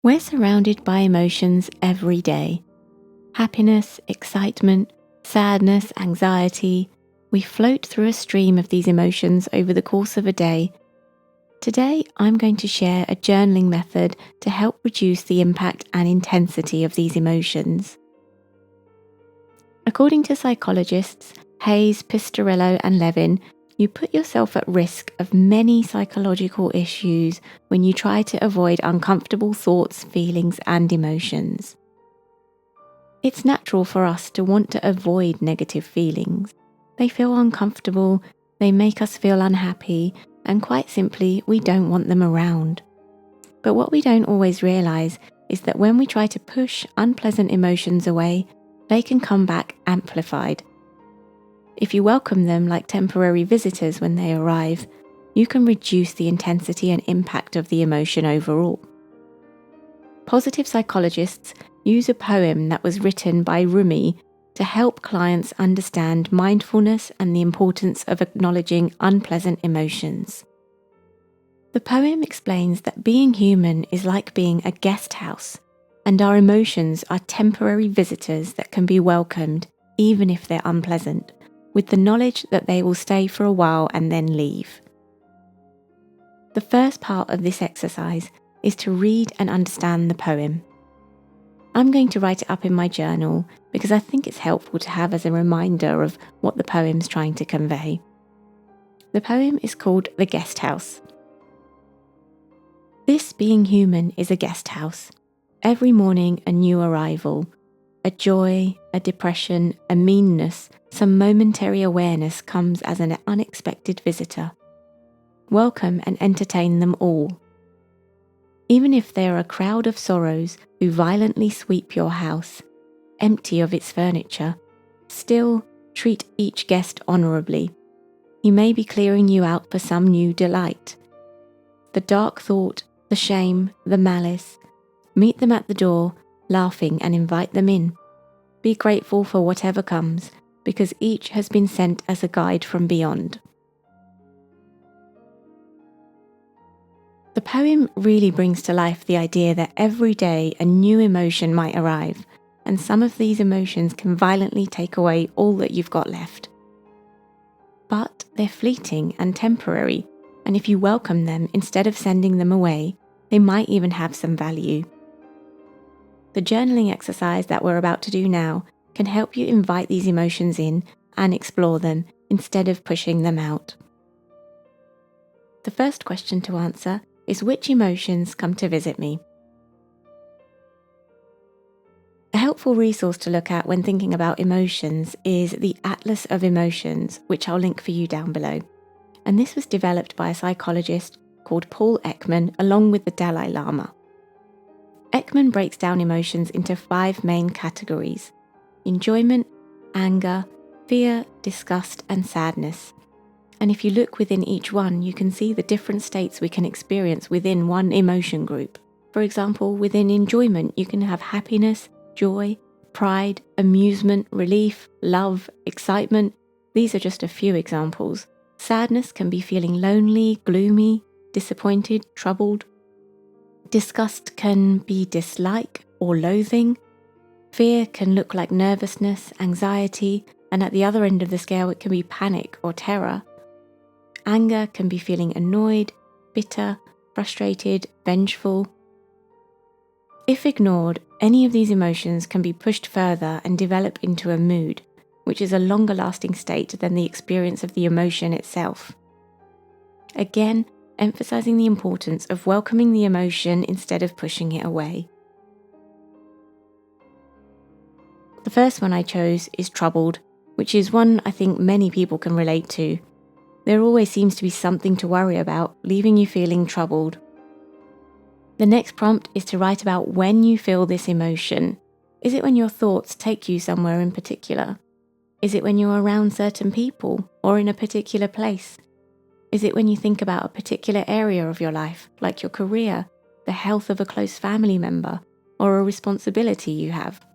We're surrounded by emotions every day. Happiness, excitement, sadness, anxiety. We float through a stream of these emotions over the course of a day. Today, I'm going to share a journaling method to help reduce the impact and intensity of these emotions. According to psychologists Hayes, Pistorello, and Levin, you put yourself at risk of many psychological issues when you try to avoid uncomfortable thoughts, feelings, and emotions. It's natural for us to want to avoid negative feelings. They feel uncomfortable, they make us feel unhappy, and quite simply, we don't want them around. But what we don't always realize is that when we try to push unpleasant emotions away, they can come back amplified. If you welcome them like temporary visitors when they arrive, you can reduce the intensity and impact of the emotion overall. Positive psychologists use a poem that was written by Rumi to help clients understand mindfulness and the importance of acknowledging unpleasant emotions. The poem explains that being human is like being a guest house, and our emotions are temporary visitors that can be welcomed even if they're unpleasant, with the knowledge that they will stay for a while and then leave. The first part of this exercise is to read and understand the poem. I'm going to write it up in my journal because I think it's helpful to have as a reminder of what the poem's trying to convey. The poem is called The Guest House. This being human is a guest house. Every morning a new arrival, a joy, a depression, a meanness, some momentary awareness comes as an unexpected visitor. Welcome and entertain them all. Even if they are a crowd of sorrows who violently sweep your house, empty of its furniture, still treat each guest honourably. He may be clearing you out for some new delight. The dark thought, the shame, the malice, meet them at the door, laughing, and invite them in. Be grateful for whatever comes, because each has been sent as a guide from beyond. The poem really brings to life the idea that every day a new emotion might arrive, and some of these emotions can violently take away all that you've got left. But they're fleeting and temporary, and if you welcome them instead of sending them away, they might even have some value. The journaling exercise that we're about to do now can help you invite these emotions in and explore them instead of pushing them out. The first question to answer is, which emotions come to visit me? A helpful resource to look at when thinking about emotions is the Atlas of Emotions, which I'll link for you down below. And this was developed by a psychologist called Paul Ekman along with the Dalai Lama. Ekman breaks down emotions into 5 main categories: enjoyment, anger, fear, disgust, and sadness. And if you look within each one, you can see the different states we can experience within one emotion group. For example, within enjoyment, you can have happiness, joy, pride, amusement, relief, love, excitement. These are just a few examples. Sadness can be feeling lonely, gloomy, disappointed, troubled. Disgust can be dislike or loathing. Fear can look like nervousness, anxiety, and at the other end of the scale it can be panic or terror. Anger can be feeling annoyed, bitter, frustrated, vengeful. If ignored, any of these emotions can be pushed further and develop into a mood, which is a longer lasting state than the experience of the emotion itself. Again, emphasizing the importance of welcoming the emotion instead of pushing it away. The first one I chose is troubled, which is one I think many people can relate to. There always seems to be something to worry about, leaving you feeling troubled. The next prompt is to write about when you feel this emotion. Is it when your thoughts take you somewhere in particular? Is it when you're around certain people or in a particular place? Is it when you think about a particular area of your life, like your career, the health of a close family member, or a responsibility you have?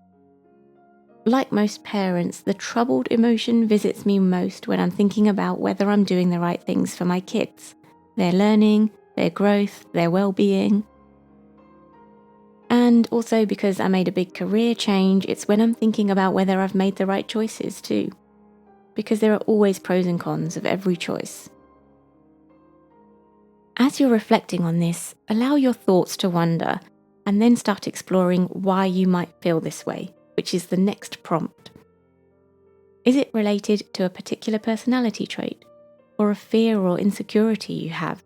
Like most parents, the troubled emotion visits me most when I'm thinking about whether I'm doing the right things for my kids, their learning, their growth, their well-being. And also because I made a big career change, it's when I'm thinking about whether I've made the right choices too. Because there are always pros and cons of every choice. As you're reflecting on this, allow your thoughts to wander and then start exploring why you might feel this way, which is the next prompt. Is it related to a particular personality trait or a fear or insecurity you have?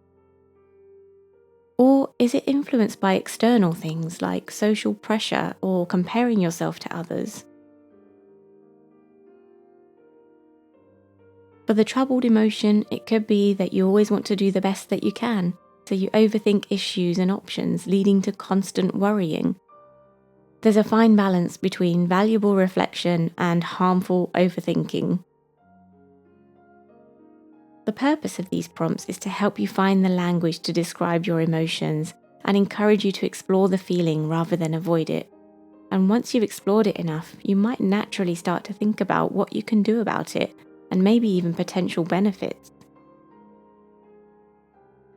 Or is it influenced by external things like social pressure or comparing yourself to others? For the troubled emotion, it could be that you always want to do the best that you can, so you overthink issues and options, leading to constant worrying. There's a fine balance between valuable reflection and harmful overthinking. The purpose of these prompts is to help you find the language to describe your emotions and encourage you to explore the feeling rather than avoid it. And once you've explored it enough, you might naturally start to think about what you can do about it and maybe even potential benefits.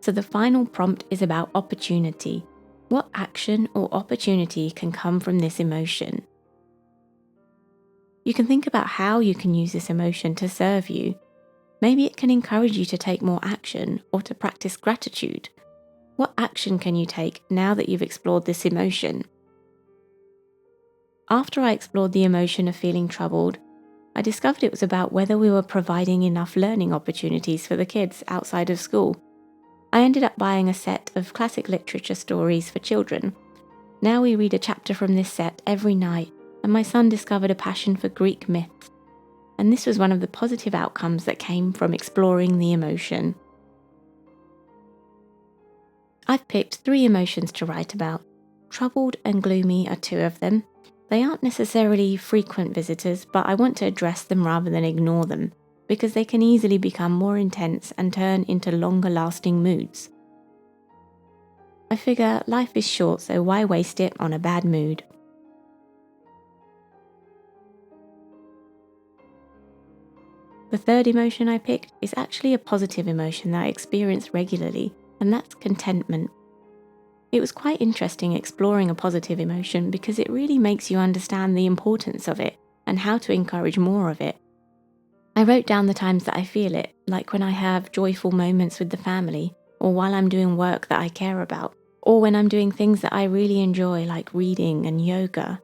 So the final prompt is about opportunity. What action or opportunity can come from this emotion? You can think about how you can use this emotion to serve you. Maybe it can encourage you to take more action or to practice gratitude. What action can you take now that you've explored this emotion? After I explored the emotion of feeling troubled, I discovered it was about whether we were providing enough learning opportunities for the kids outside of school. I ended up buying a set of classic literature stories for children. Now we read a chapter from this set every night, and my son discovered a passion for Greek myths. And this was one of the positive outcomes that came from exploring the emotion. I've picked 3 emotions to write about. Troubled and gloomy are 2 of them. They aren't necessarily frequent visitors, but I want to address them rather than ignore them, because they can easily become more intense and turn into longer lasting moods. I figure life is short, so why waste it on a bad mood? The 3rd emotion I picked is actually a positive emotion that I experience regularly, and that's contentment. It was quite interesting exploring a positive emotion because it really makes you understand the importance of it and how to encourage more of it. I wrote down the times that I feel it, like when I have joyful moments with the family, or while I'm doing work that I care about, or when I'm doing things that I really enjoy like reading and yoga.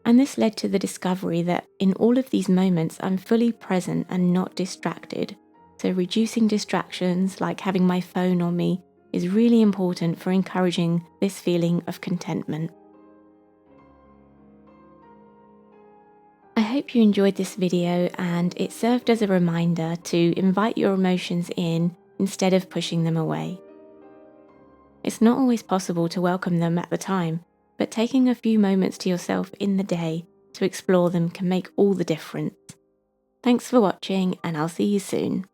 And this led to the discovery that in all of these moments I'm fully present and not distracted. So reducing distractions like having my phone on me is really important for encouraging this feeling of contentment. I hope you enjoyed this video and it served as a reminder to invite your emotions in instead of pushing them away. It's not always possible to welcome them at the time, but taking a few moments to yourself in the day to explore them can make all the difference. Thanks for watching, and I'll see you soon.